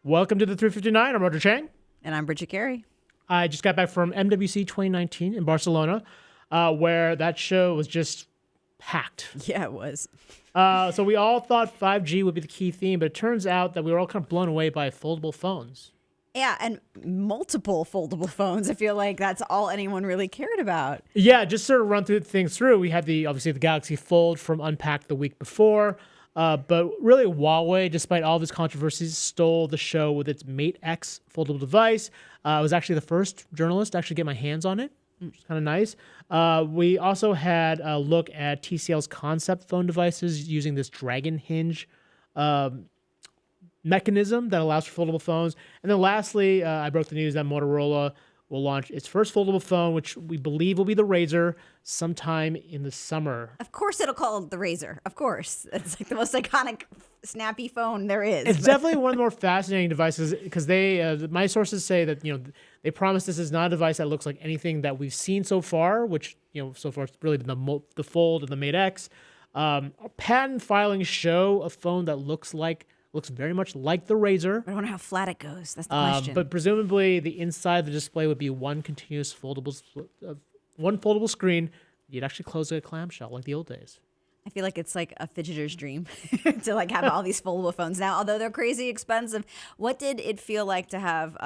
Welcome to the 359. I'm Roger Chang. And I'm Bridget Carey. I just got back from MWC 2019 in Barcelona, where that show was just packed. Yeah, it was. So we all thought 5G would be the key theme, but it turns out that we were all kind of blown away by foldable phones. Yeah, and multiple foldable phones. I feel like that's all anyone really cared about. Yeah, just sort of run things through. We had obviously the Galaxy Fold from Unpacked the week before. But really, Huawei, despite all of its controversies, stole the show with its Mate X foldable device. I was actually the first journalist to actually get my hands on it, which is kind of nice. We also had a look at TCL's concept phone devices using this dragon hinge mechanism that allows for foldable phones. And then lastly, I broke the news that Motorola will launch its first foldable phone, which we believe will be the Razr, sometime in the summer. Of course it'll call it the Razr. Of course. It's like the most iconic, snappy phone there is. It's definitely one of the more fascinating devices because my sources say that, they promise this is not a device that looks like anything that we've seen so far, which, so far it's really been the Fold and the Mate X. Patent filings show a phone that looks very much like the Razr. I don't know how flat it goes. That's the question. But presumably the inside of the display would be one continuous foldable screen. You'd actually close a clamshell like the old days. I feel like it's like a fidgeter's dream to like have all these foldable phones now, although they're crazy expensive. What did it feel like to have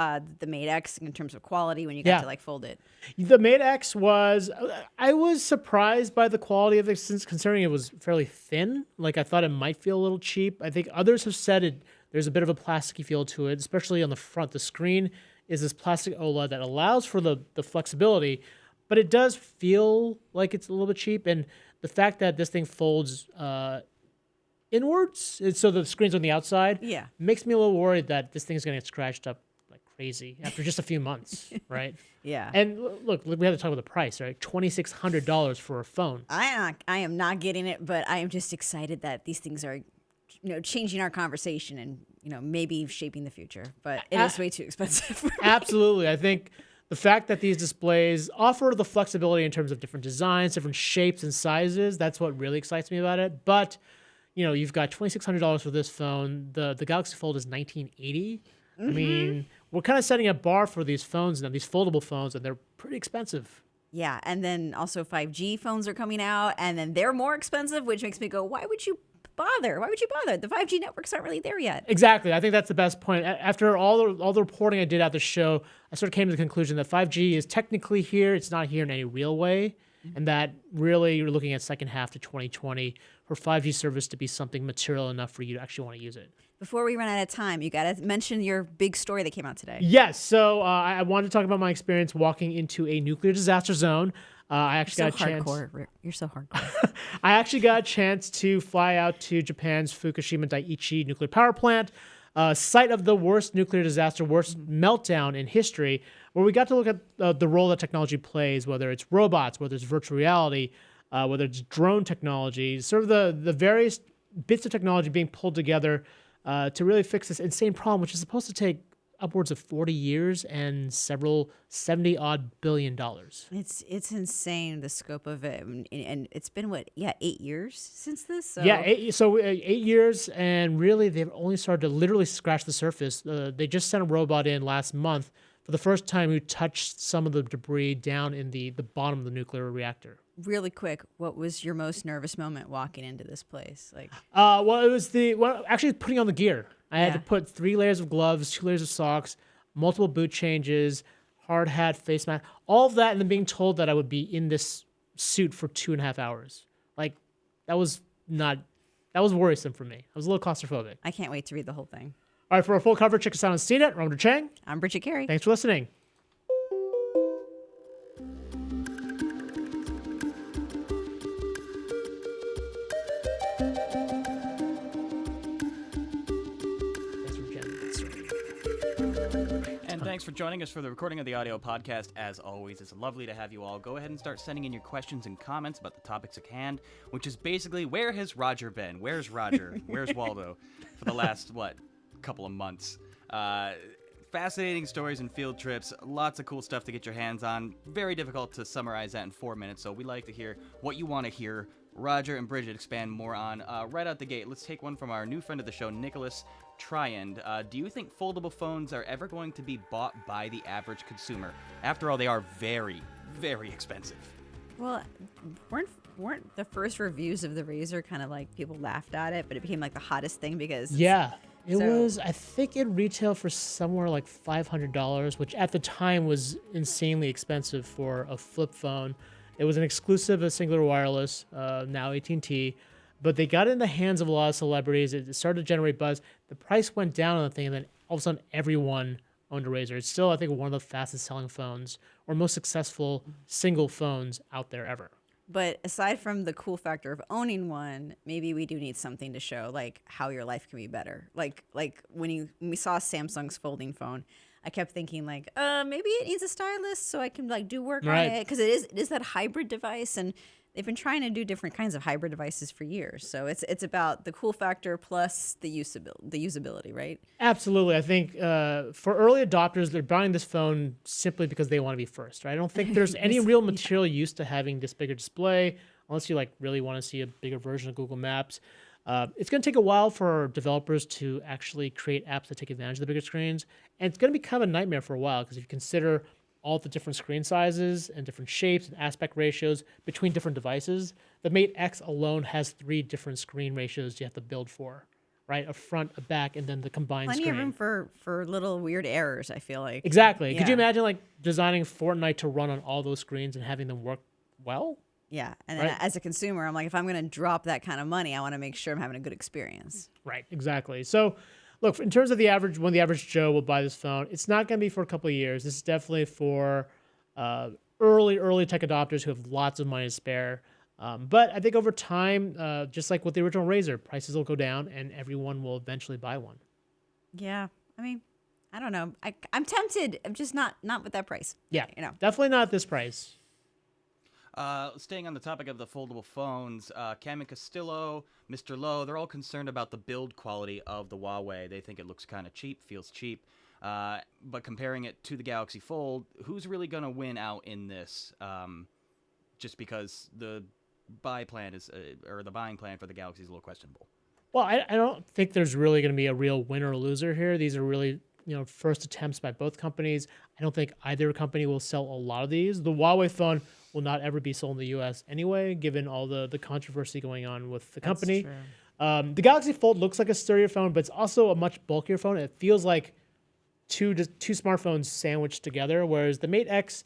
the Mate X in terms of quality when you got to like fold it? The Mate X I was surprised by the quality of it since considering it was fairly thin. Like I thought it might feel a little cheap. I think others have said there's a bit of a plasticky feel to it, especially on the front. The screen is this plastic OLED that allows for the flexibility, but it does feel like it's a little bit cheap. And the fact that this thing folds inwards, so the screen's on the outside, makes me a little worried that this thing's going to get scratched up like crazy after just a few months, right? Yeah. And look, we have to talk about the price, right? $2,600 for a phone. I am not getting it, but I am just excited that these things are, changing our conversation and, maybe shaping the future. But it is way too expensive for me. Absolutely. I think the fact that these displays offer the flexibility in terms of different designs, different shapes and sizes, that's what really excites me about it. But, you've got $2,600 for this phone. The Galaxy Fold is $1,980. I mean, we're kind of setting a bar for these phones now, these foldable phones, and they're pretty expensive. Yeah, and then also 5G phones are coming out, and then they're more expensive, which makes me go, why would you bother? Why would you bother? The 5G networks aren't really there yet. Exactly. I think that's the best point. After all the reporting I did at the show, I sort of came to the conclusion that 5G is technically here. It's not here in any real way. And that really you're looking at second half to 2020 for 5G service to be something material enough for you to actually want to use it. Before we run out of time, you got to mention your big story that came out today. Yes. So I wanted to talk about my experience walking into a nuclear disaster zone. I actually got a chance. You're so hardcore. I actually got a chance to fly out to Japan's Fukushima Daiichi nuclear power plant, site of the worst nuclear disaster, worst meltdown in history, where we got to look at the role that technology plays, whether it's robots, whether it's virtual reality, whether it's drone technology, sort of the various bits of technology being pulled together to really fix this insane problem, which is supposed to take upwards of 40 years and several $70-odd billion. It's insane, the scope of it. And it's been, 8 years since this? So. Yeah, 8 years, and really they've only started to literally scratch the surface. They just sent a robot in last month for the first time who touched some of the debris down in the bottom of the nuclear reactor. Really quick, what was your most nervous moment walking into this place? It was actually putting on the gear. I had to put 3 layers of gloves, 2 layers of socks, multiple boot changes, hard hat, face mask, all of that, and then being told that I would be in this suit for 2.5 hours. That was worrisome for me. I was a little claustrophobic. I can't wait to read the whole thing. All right, for our full coverage, check us out on CNET. I'm Roger Chang. I'm Bridget Carey. Thanks for listening. Thanks for joining us for the recording of the audio podcast. As always, it's lovely to have you all. Go ahead and start sending in your questions and comments about the topics at hand, which is basically, where has Roger been? Where's Roger? Where's Waldo? For the last, couple of months. Fascinating stories and field trips. Lots of cool stuff to get your hands on. Very difficult to summarize that in 4 minutes, so we like to hear what you want to hear Roger and Bridget expand more on. Right out the gate, let's take one from our new friend of the show, Nicholas Tryand. Do you think foldable phones are ever going to be bought by the average consumer? After all, they are very, very expensive. Well, weren't the first reviews of the Razr kind of like people laughed at it, but it became like the hottest thing because It was, I think it retailed for somewhere like $500, which at the time was insanely expensive for a flip phone. It was an exclusive of Singular Wireless, now AT&T, but they got it in the hands of a lot of celebrities. It started to generate buzz. The price went down on the thing, and then all of a sudden everyone owned a Razr. It's still, I think, one of the fastest selling phones or most successful single phones out there ever. But aside from the cool factor of owning one, maybe we do need something to show like how your life can be better. Like when we saw Samsung's folding phone, I kept thinking like, maybe it needs a stylus so I can like do work on it, because it is that hybrid device, and they've been trying to do different kinds of hybrid devices for years. So it's about the cool factor plus the usability, right? Absolutely. I think for early adopters, they're buying this phone simply because they want to be first, right? I don't think there's any real material use to having this bigger display, unless you like really want to see a bigger version of Google Maps. It's going to take a while for developers to actually create apps that take advantage of the bigger screens. And it's going to be kind of a nightmare for a while, because if you consider all the different screen sizes and different shapes and aspect ratios between different devices, the Mate X alone has 3 different screen ratios you have to build for, right? A front, a back, and then the combined Plenty screen. of room for little weird errors, I feel like. Exactly. Could you Yeah. imagine like designing Fortnite to run on all those screens and having them work well? Yeah, and then as a consumer, I'm like, if I'm going to drop that kind of money, I want to make sure I'm having a good experience. Right, exactly. So, look, in terms of the average, when the average Joe will buy this phone, it's not going to be for a couple of years. This is definitely for early tech adopters who have lots of money to spare. But I think over time, just like with the original Razr, prices will go down and everyone will eventually buy one. Yeah, I mean, I don't know. I'm tempted. I'm just not with that price. Yeah, you know, definitely not at this price. Staying on the topic of the foldable phones, Cam and Castillo, Mr. Lowe, they're all concerned about the build quality of the Huawei. They think it looks kind of cheap, feels cheap. But comparing it to the Galaxy Fold, who's really going to win out in this? Just because the buying plan for the Galaxy is a little questionable. Well, I don't think there's really going to be a real winner or loser here. These are really, first attempts by both companies. I don't think either company will sell a lot of these. The Huawei phone will not ever be sold in the U.S. anyway, given all the controversy going on with the company. That's true. The Galaxy Fold looks like a sturdier phone, but it's also a much bulkier phone. It feels like two smartphones sandwiched together, whereas the Mate X,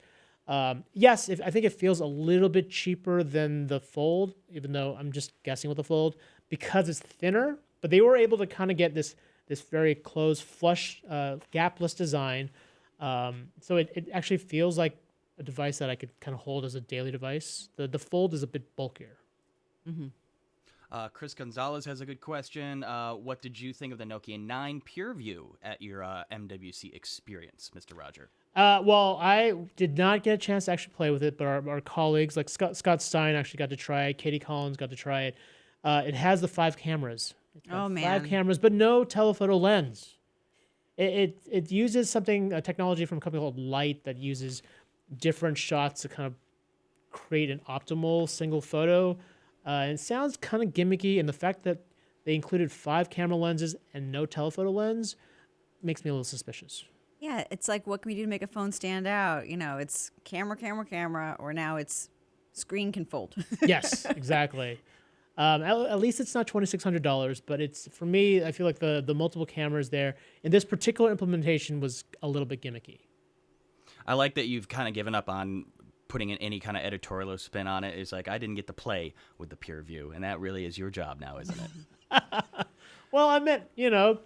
yes, I think it feels a little bit cheaper than the Fold, even though I'm just guessing with the Fold, because it's thinner. But they were able to kind of get this very close, flush, gapless design. So it actually feels like a device that I could kind of hold as a daily device. The Fold is a bit bulkier. Mm-hmm. Chris Gonzalez has a good question. What did you think of the Nokia 9 PureView at your MWC experience, Mr. Roger? Well, I did not get a chance to actually play with it, but our colleagues like Scott Stein actually got to try it. Katie Collins got to try it. It has the 5 cameras. It's got 5 cameras, but no telephoto lens. It uses something, a technology from a company called Light that uses different shots to kind of create an optimal single photo. And it sounds kind of gimmicky, and the fact that they included 5 camera lenses and no telephoto lens makes me a little suspicious. Yeah, it's like, what can we do to make a phone stand out? It's camera, or now it's screen can fold. Yes, exactly. At least it's not $2,600, but it's, for me, I feel like the multiple cameras there in this particular implementation was a little bit gimmicky. I like that you've kind of given up on putting in any kind of editorial spin on it. It's like, I didn't get to play with the PureView, and that really is your job now, isn't it? Well, I meant,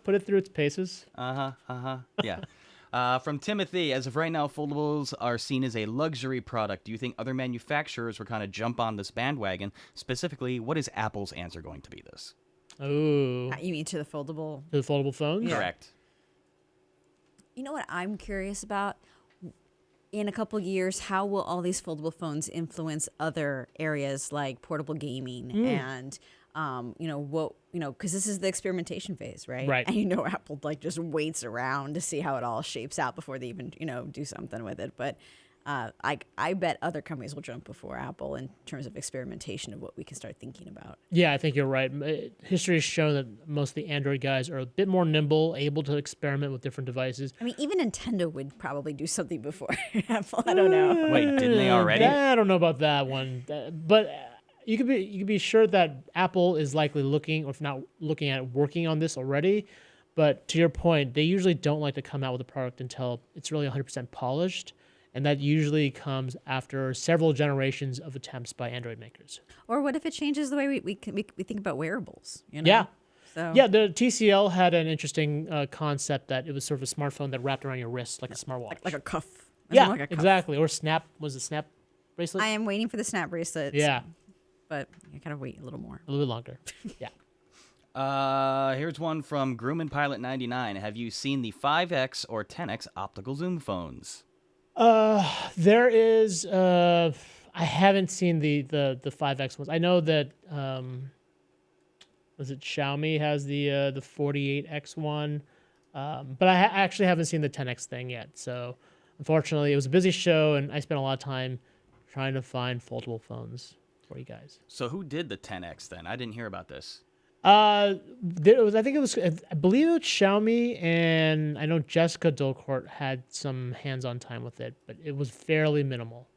put it through its paces. Yeah. From Timothy, as of right now, foldables are seen as a luxury product. Do you think other manufacturers will kind of jump on this bandwagon? Specifically, what is Apple's answer going to be this? Oh. You mean to the foldable? To the foldable phones? Yeah. Correct. You know what I'm curious about? In a couple years, how will all these foldable phones influence other areas like portable gaming and, because this is the experimentation phase, right? Right. And Apple just waits around to see how it all shapes out before they even, do something with it. But I bet other companies will jump before Apple in terms of experimentation of what we can start thinking about. Yeah, I think you're right. History has shown that most of the Android guys are a bit more nimble, able to experiment with different devices. I mean, even Nintendo would probably do something before Apple. I don't know. Wait, didn't they already? I don't know about that one, but you could be sure that Apple is likely looking, or if not looking at working on this already. But to your point, they usually don't like to come out with a product until it's really 100% polished, and that usually comes after several generations of attempts by Android makers. Or what if it changes the way we think about wearables? You know? Yeah. So Yeah, the TCL had an interesting concept that it was sort of a smartphone that wrapped around your wrist like a smartwatch. like a cuff. Yeah, Like a cuff. exactly. Or Snap. Was it Snap bracelet? I am waiting for the Snap bracelets. Yeah, But I gotta wait a little more. a little bit longer. Yeah. Here's one from Grumman Pilot 99. Have you seen the 5X or 10X optical zoom phones? There is. I haven't seen the 5X ones. I know that. Was it Xiaomi has the 48X one, but I actually haven't seen the 10X thing yet. So unfortunately, it was a busy show, and I spent a lot of time trying to find foldable phones for you guys. So who did the 10X then? I didn't hear about this. There was. I think it was. I believe it was Xiaomi, and I know Jessica Dolcourt had some hands-on time with it, but it was fairly minimal.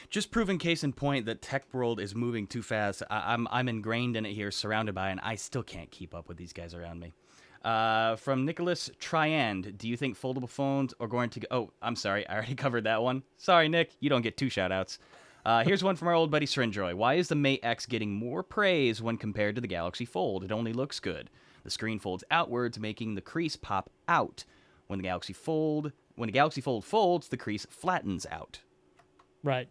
Just proving case in point that tech world is moving too fast. I'm ingrained in it here, surrounded by it, and I still can't keep up with these guys around me. From Nicholas Triand, do you think foldable phones are going to go... Oh, I'm sorry, I already covered that one. Sorry, Nick, you don't get 2 shout-outs. Here's one from our old buddy Srinjoy. Why is the Mate X getting more praise when compared to the Galaxy Fold? It only looks good. The screen folds outwards, making the crease pop out. When the Galaxy Fold folds, the crease flattens out. Right.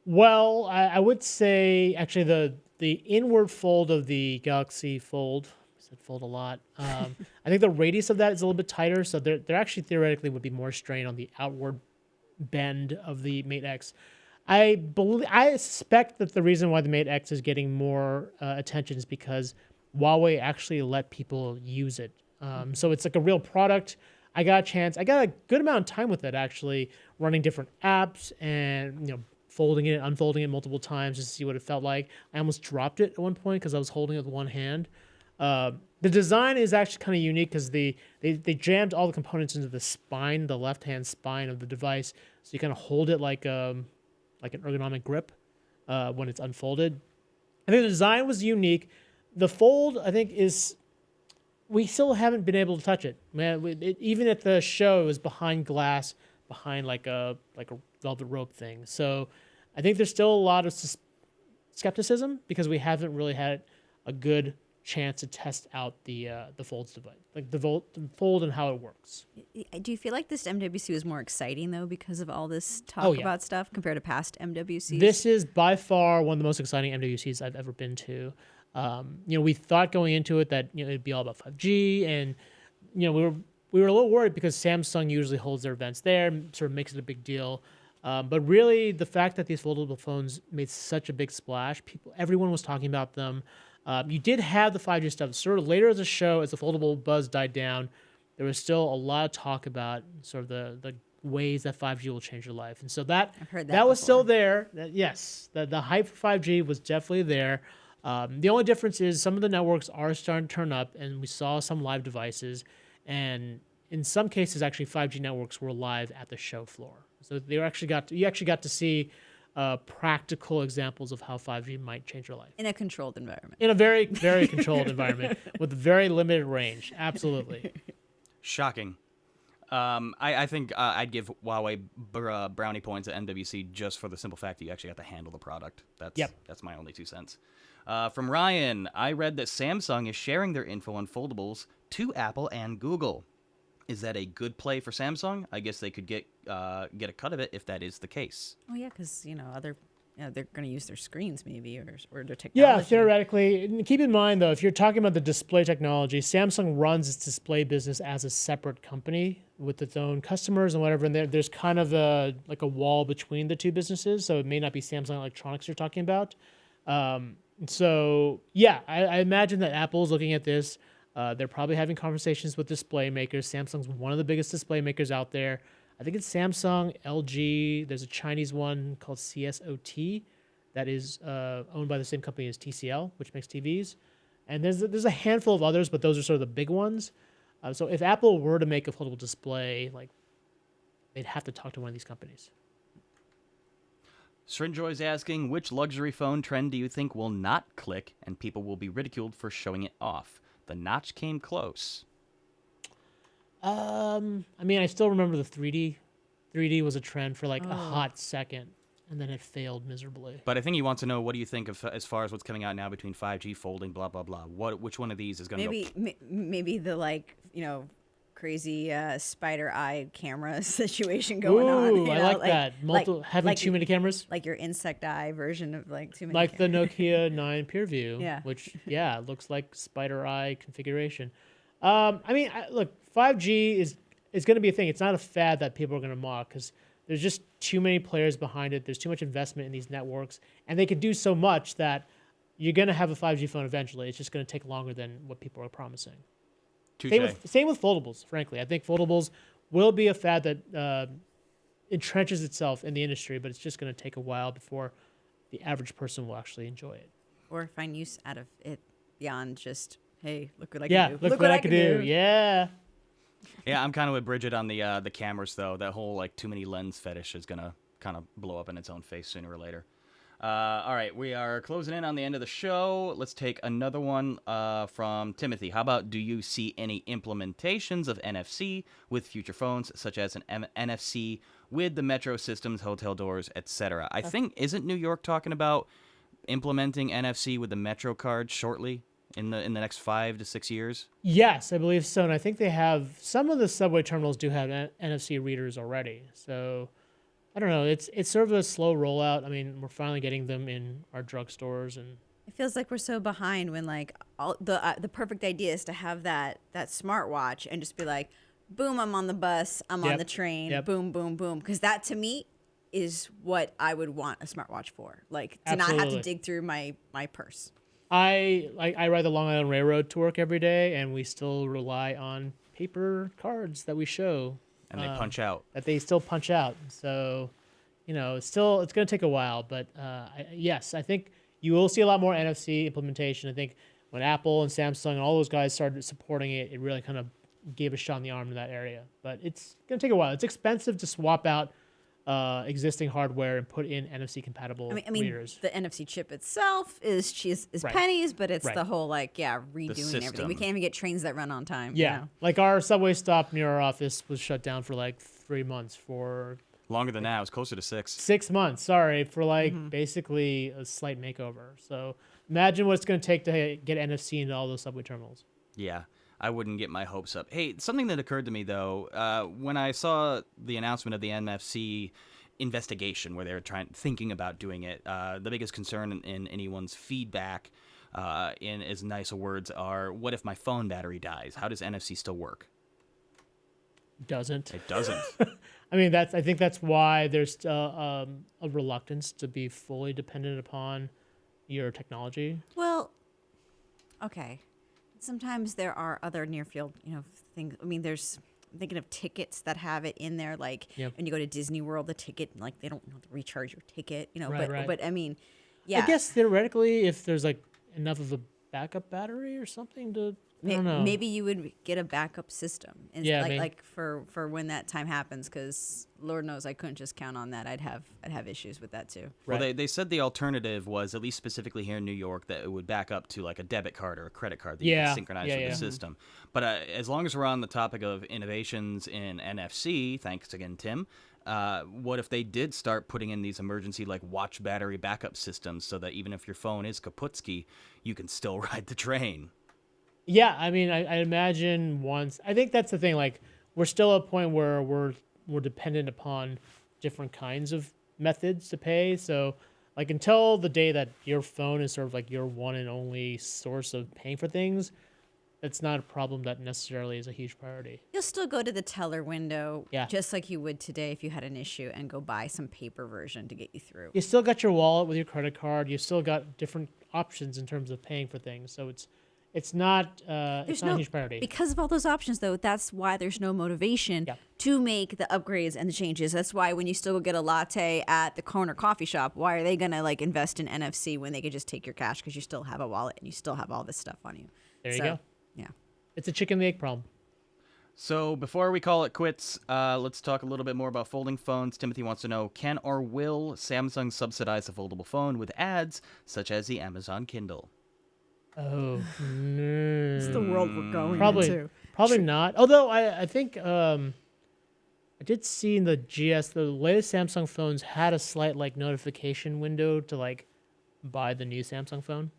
Well, I would say actually the inward fold of the Galaxy Fold, I said fold a lot. I think the radius of that is a little bit tighter, so there actually theoretically would be more strain on the outward bend of the Mate X. I suspect that the reason why the Mate X is getting more attention is because Huawei actually let people use it. So it's like a real product. I got a good amount of time with it actually, running different apps and folding it, unfolding it multiple times just to see what it felt like. I almost dropped it at one point because I was holding it with one hand. The design is actually kind of unique because they jammed all the components into the spine, the left-hand spine of the device, so you kind of hold it like an ergonomic grip when it's unfolded. I think the design was unique. The fold, I think, we still haven't been able to touch it. Man, even at the show, it was behind glass, behind like a velvet rope thing. So I think there's still a lot of skepticism because we haven't really had a good chance to test out the Fold's device, like the Fold and how it works. Do you feel like this MWC was more exciting though because of all this talk Oh, yeah. about stuff compared to past MWCs? This is by far one of the most exciting MWCs I've ever been to. We thought going into it that it'd be all about 5G, and we were a little worried because Samsung usually holds their events there, and sort of makes it a big deal. But really, the fact that these foldable phones made such a big splash, everyone was talking about them. You did have the 5G stuff. Sort of later as the show, as the foldable buzz died down, there was still a lot of talk about sort of the ways that 5G will change your life. And so that was still there. Yes, the hype for 5G was definitely there. The only difference is some of the networks are starting to turn up, and we saw some live devices. And in some cases, actually, 5G networks were live at the show floor. So you actually got to see practical examples of how 5G might change your life. in a controlled environment. In a very, very controlled environment with very limited range. Absolutely. Shocking. I think I'd give Huawei brownie points at MWC just for the simple fact that you actually have to handle the product. That's my only 2 cents. From Ryan, I read that Samsung is sharing their info on foldables to Apple and Google. Is that a good play for Samsung? I guess they could get a cut of it if that is the case. Oh yeah, because they're going to use their screens maybe or their technology. Yeah, theoretically. And keep in mind, though, if you're talking about the display technology, Samsung runs its display business as a separate company with its own customers and whatever. And there's kind of a wall between the two businesses. So it may not be Samsung Electronics you're talking about. So, yeah, I imagine that Apple's looking at this. They're probably having conversations with display makers. Samsung's one of the biggest display makers out there. I think it's Samsung, LG. There's a Chinese one called CSOT that is owned by the same company as TCL, which makes TVs. And there's a handful of others, but those are sort of the big ones. So if Apple were to make a foldable display, like they'd have to talk to one of these companies. Srinjoy's asking, which luxury phone trend do you think will not click and people will be ridiculed for showing it off? The Notch came close. I mean, I still remember the 3D. 3D was a trend for like a hot second, and then it failed miserably. But I think he wants to know, what do you think of as far as what's coming out now between 5G, folding, blah, blah, blah. Which one of these is going to go? Maybe the crazy spider eye camera situation going on. Ooh, I like that. Having too many cameras. Like your insect eye version of like too many. Like the Nokia 9 PureView, Yeah. which looks like spider eye configuration. I mean, look, 5G is going to be a thing. It's not a fad that people are going to mock because there's just too many players behind it. There's too much investment in these networks, and they can do so much that you're going to have a 5G phone eventually. It's just going to take longer than what people are promising. Same with foldables, frankly. I think foldables will be a fad that entrenches itself in the industry, but it's just going to take a while before the average person will actually enjoy it. Or find use out of it beyond just, hey, look what I can do. Look what I can do. Yeah. Yeah, I'm kind of with Bridget on the cameras, though. That whole, like, too many lens fetish is going to kind of blow up in its own face sooner or later. All right, we are closing in on the end of the show. Let's take another one from Timothy. How about, do you see any implementations of NFC with future phones, such as an NFC with the metro systems, hotel doors, etc.? I think, isn't New York talking about implementing NFC with the metro card shortly in the next 5 to 6 years? Yes, I believe so. And I think they have, some of the subway terminals do have NFC readers already. So I don't know. It's sort of a slow rollout. I mean, we're finally getting them in our drugstores, and it feels like we're so behind when like all the perfect idea is to have that smartwatch and just be like, boom, I'm on the bus, I'm on the train, boom, boom, boom. Because that to me is what I would want a smartwatch for. Like to not have to dig through my purse. I ride the Long Island Railroad to work every day, and we still rely on paper cards that we show. And they punch out. That they still punch out. So, it's going to take a while. But yes, I think you will see a lot more NFC implementation. I think when Apple and Samsung and all those guys started supporting it, it really kind of gave a shot in the arm in that area. But it's going to take a while. It's expensive to swap out existing hardware and put in NFC compatible readers. The NFC chip itself is pennies, but it's the whole redoing everything. We can't even get trains that run on time. Yeah, like our subway stop near our office was shut down for like 3 months for longer than that. It was closer to 6. 6 months. Sorry, for basically a slight makeover. So imagine what it's going to take to get NFC into all those subway terminals. Yeah. I wouldn't get my hopes up. Hey, something that occurred to me, though, when I saw the announcement of the MFC investigation where they were thinking about doing it, the biggest concern in anyone's feedback, in as nice a words, are, what if my phone battery dies? How does NFC still work? Doesn't. It doesn't. I mean, I think that's why there's a reluctance to be fully dependent upon your technology. Well, okay. Sometimes there are other near field, things. I mean, I'm thinking of tickets that have it in there, like when you go to Disney World, the ticket, like they don't have to recharge your ticket, Right. But I mean, yeah. I guess theoretically, if there's like enough of a backup battery or something to, I don't know. Maybe you would get a backup system, and like for when that time happens, because Lord knows I couldn't just count on that. I'd have issues with that too. Well, they said the alternative was, at least specifically here in New York, that it would back up to like a debit card or a credit card that you could synchronize with the system. But as long as we're on the topic of innovations in NFC, thanks again, Tim. What if they did start putting in these emergency like watch battery backup systems so that even if your phone is kaputski, you can still ride the train? Yeah, I mean, I imagine once. I think that's the thing. Like, we're still at a point where we're dependent upon different kinds of methods to pay. So, like, until the day that your phone is sort of like your one and only source of paying for things, that's not a problem that necessarily is a huge priority. You'll still go to the teller window, Yeah. just like you would today if you had an issue, and go buy some paper version to get you through. You still got your wallet with your credit card. You still got different options in terms of paying for things. So it's not a huge priority. Because of all those options, though, that's why there's no motivation to make the upgrades and the changes. That's why when you still get a latte at the corner coffee shop, why are they going to like invest in NFC when they could just take your cash because you still have a wallet and you still have all this stuff on you? There you go. Yeah. It's a chicken and the egg problem. So before we call it quits, let's talk a little bit more about folding phones. Timothy wants to know, can or will Samsung subsidize the foldable phone with ads such as the Amazon Kindle? Oh, no. It's the world we're going Probably not. Although I think I did see in the GS, the latest Samsung phones had a slight like notification window to like buy the new Samsung phone.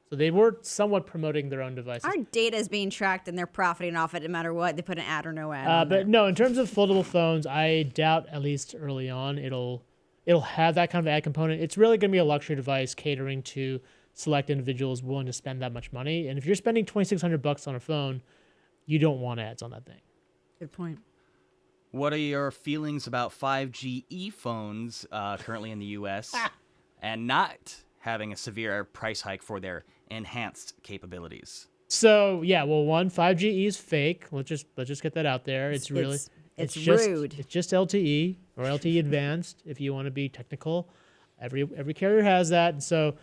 So they were somewhat promoting their own devices. Our data is being tracked and they're profiting off it no matter what. They put an ad or no ad. On But there. no, in terms of foldable phones, I doubt at least early on it'll have that kind of ad component. It's really going to be a luxury device catering to select individuals willing to spend that much money. And if you're spending $2,600 on a phone, you don't want ads on that thing. Good point. What are your feelings about 5G phones currently in the U.S. and not having a severe price hike for their enhanced capabilities? So yeah, well, 5G is fake. Let's just get that out there. It's really it's just rude. It's just LTE or LTE advanced if you want to be technical. Every carrier has that, and so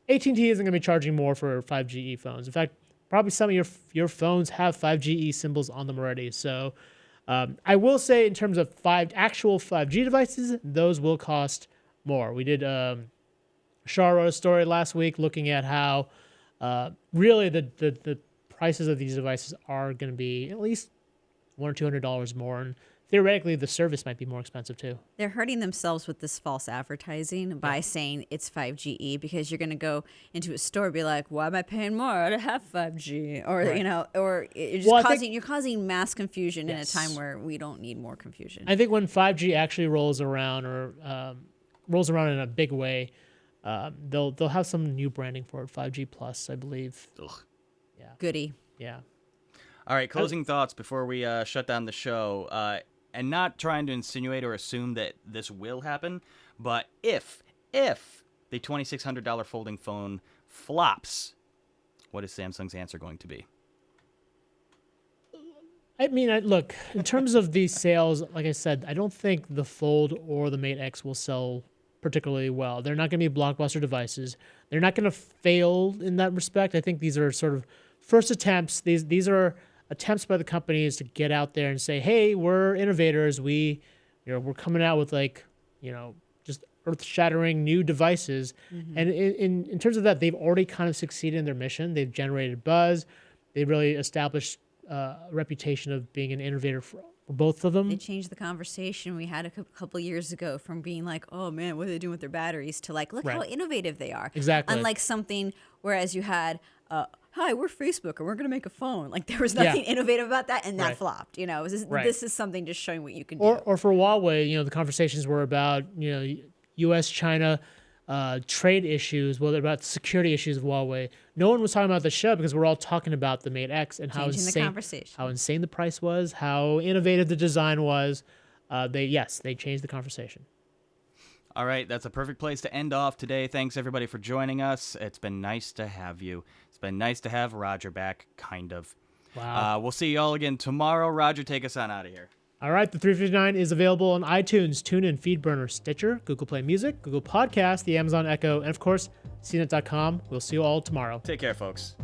AT&T isn't going to be charging more for 5G phones. In fact, probably some of your phones have 5G symbols on them already. So I will say, in terms of actual 5G devices, those will cost more. We did Shah wrote a story last week looking at how really the prices of these devices are going to be at least $100 or $200 more, and theoretically the service might be more expensive too. They're hurting themselves with this false advertising by saying it's 5G because you're going to go into a store and be like, why am I paying more to have 5G? Or, Right. Or you're just Well, you're causing mass confusion in a Yes. time where we don't need more confusion. I think when 5G actually rolls around in a big way, they'll have some new branding for it, 5G Plus, I believe. Ugh. Goody. Yeah. All right, closing thoughts before we shut down the show. And not trying to insinuate or assume that this will happen, but if the $2,600 folding phone flops, what is Samsung's answer going to be? I mean, look, in terms of these sales, like I said, I don't think the Fold or the Mate X will sell particularly well. They're not going to be blockbuster devices. They're not going to fail in that respect. I think these are sort of first attempts. These are attempts by the companies to get out there and say, "Hey, we're innovators. We're coming out with just earth-shattering new devices." Mm-hmm. And in terms of that, they've already kind of succeeded in their mission. They've generated buzz. They've really established a reputation of being an innovator for both of them. They changed the conversation we had a couple years ago from being like, oh man, what are they doing with their batteries, to like, look how innovative they are. Exactly. Unlike something, whereas you had, hi, we're Facebook and we're going to make a phone. Like there was nothing innovative about that, and that flopped. This is something just showing what you can do. Or for Huawei, the conversations were about, U.S. China trade issues, well, about the security issues of Huawei. No one was talking about the show because we're all talking about the Mate X and how insane the price was, how innovative the design was. They changed the conversation. All right, that's a perfect place to end off today. Thanks everybody for joining us. It's been nice to have you. It's been nice to have Roger back, kind of. Wow. We'll see you all again tomorrow. Roger, take us on out of here. All right, the 359 is available on iTunes, TuneIn, FeedBurner, Stitcher, Google Play Music, Google Podcasts, the Amazon Echo, and of course, CNET.com. We'll see you all tomorrow. Take care, folks.